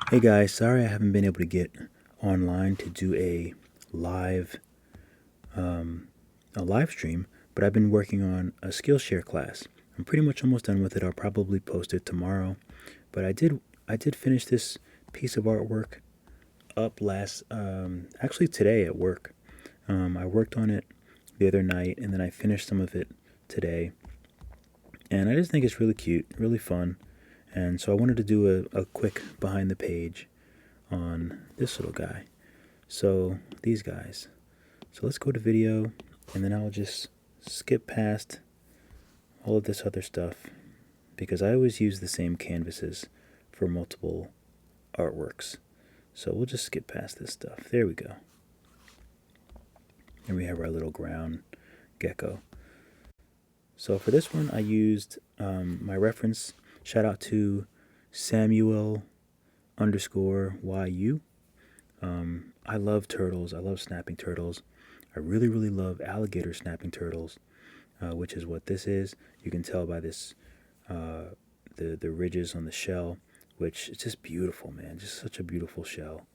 Hey guys, sorry I haven't been able to get online to do live um, a live stream, but I've been working on a Skillshare class. I'm pretty much almost done with it. I'll probably post it tomorrow. But I did finish this piece of artwork up last actually today at work. I worked on it the other night and then I finished some of it today. And I just think it's really cute, really fun. And so I wanted to do a quick behind the page on this little guy. So these guys. So let's go to video and then I'll just skip past all of this other stuff because I always use the same canvases for multiple artworks. So we'll just skip past this stuff. There we go. And we have our little ground gecko. So for this one I used my reference. Shout out to Samuel _YU. I love turtles. I love snapping turtles. I really, really love alligator snapping turtles, which is what this is. You can tell by this, the ridges on the shell, which is just beautiful, man. Just such a beautiful shell.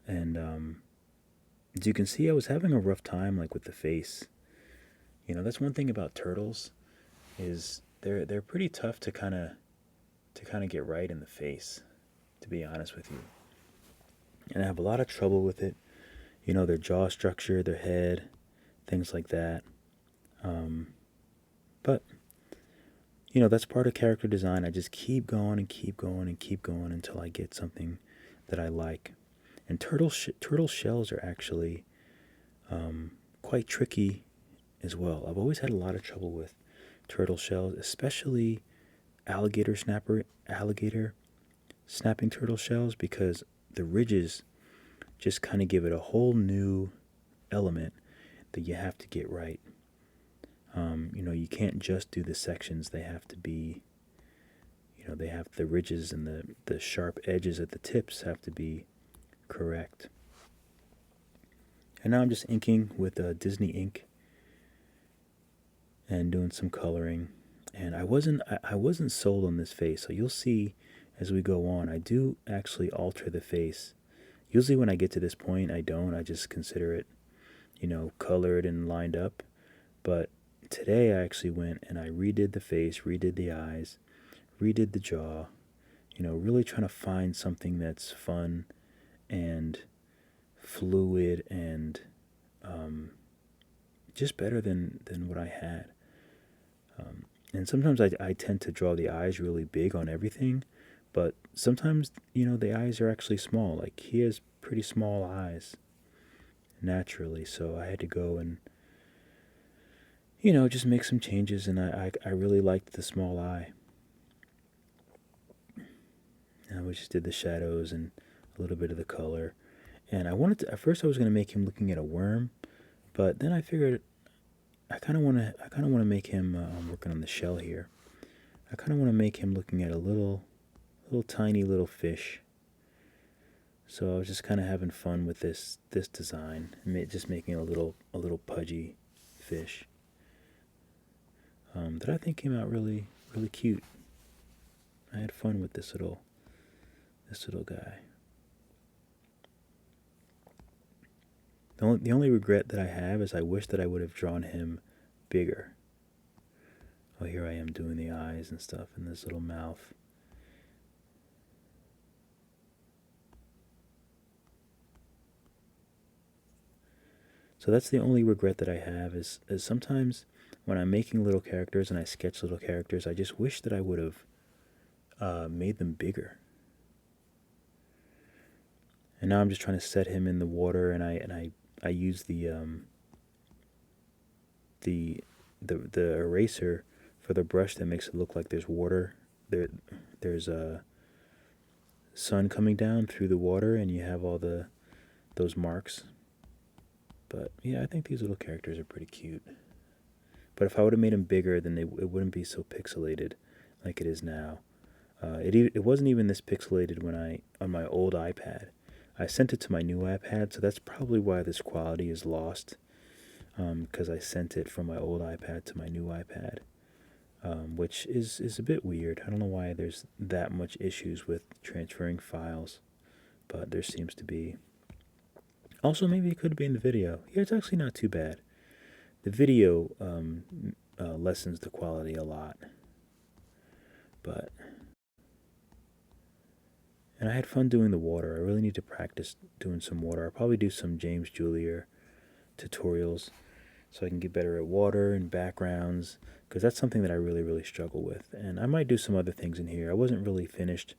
And as you can see, I was having a rough time, like with the face. You know, that's one thing about turtles, is they're pretty tough to kind of get right in the face, to be honest with you. And I have a lot of trouble with it. You know, their jaw structure, their head, things like that. But you know, that's part of character design. I just keep going and keep going and keep going until I get something that I like. And turtle shells are actually quite tricky as well. I've always had a lot of trouble with turtle shells, especially alligator snapping turtle shells, because the ridges just kind of give it a whole new element that you have to get right. You know, you can't just do the sections. They have to be, you know, they have the ridges and the sharp edges at the tips have to be correct. And now I'm just inking with Disney ink and doing some coloring. And I wasn't sold on this face, so you'll see as we go on. I do actually alter the face. Usually when I get to this point, I don't. I just consider it, you know, colored and lined up. But today I actually went and I redid the face, redid the eyes, redid the jaw, you know, really trying to find something that's fun and fluid and just better than what I had. And sometimes I tend to draw the eyes really big on everything, but sometimes, you know, the eyes are actually small. Like he has pretty small eyes naturally, so I had to go and, you know, just make some changes, and I really liked the small eye. And we just did the shadows and a little bit of the color. And I wanted to, at first I was going to make him looking at a worm, but then I figured I kind of want to make him, I'm working on the shell here. I kind of want to make him looking at a little tiny little fish. So I was just kind of having fun with this design, just making a little pudgy fish. That I think came out really cute. I had fun with this little guy. The only regret that I have is I wish that I would have drawn him bigger. Oh, here I am doing the eyes and stuff and this little mouth. So that's the only regret that I have is sometimes when I'm making little characters and I sketch little characters, I just wish that I would have made them bigger. And now I'm just trying to set him in the water, and I use the eraser for the brush that makes it look like there's water. There's a sun coming down through the water, and you have all those marks. But yeah, I think these little characters are pretty cute. But if I would have made them bigger, then it wouldn't be so pixelated like it is now. It wasn't even this pixelated on my old iPad. I sent it to my new iPad, so that's probably why this quality is lost. Because I sent it from my old iPad to my new iPad. which is a bit weird. I don't know why there's that much issues with transferring files, but there seems to be. Also, maybe it could be in the video. Yeah, it's actually not too bad. The video lessens the quality a lot, but. And I had fun doing the water. I really need to practice doing some water. I'll probably do some James Julier tutorials so I can get better at water and backgrounds, because that's something that I really struggle with. And I might do some other things in here. I wasn't really finished.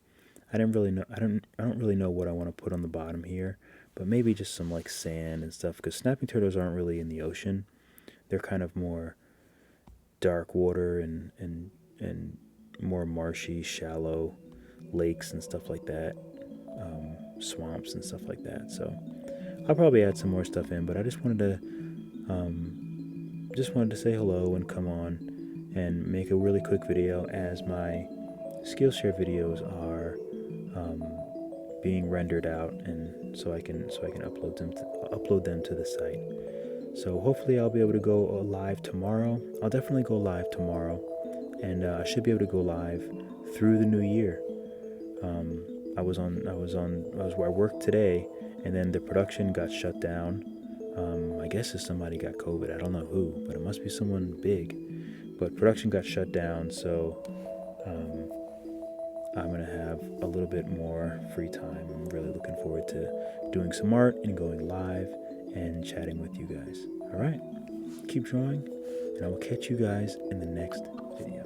I didn't really know. I don't really know what I want to put on the bottom here, but maybe just some like sand and stuff, because snapping turtles aren't really in the ocean. They're kind of more dark water and more marshy, shallow lakes and stuff like that, swamps and stuff like that. So I'll probably add some more stuff in, but I just wanted to say hello and come on and make a really quick video, as my Skillshare videos are being rendered out, and so I can upload them to the site. So hopefully I'll be able to go live tomorrow. I'll definitely go live tomorrow, and I should be able to go live through the new year. I worked today, and then the production got shut down. I guess if somebody got COVID, I don't know who, but it must be someone big. But production got shut down, so I'm gonna have a little bit more free time. I'm really looking forward to doing some art and going live and chatting with you guys. All right, keep drawing, and I will catch you guys in the next video.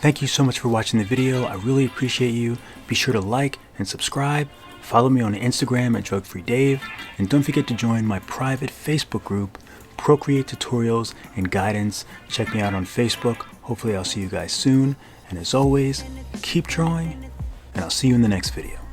Thank you so much for watching the video. I really appreciate you. Be sure to like and subscribe. Follow me on Instagram at DrugFreeDave. And don't forget to join my private Facebook group, Procreate Tutorials and Guidance. Check me out on Facebook. Hopefully I'll see you guys soon. And as always, keep drawing, and I'll see you in the next video.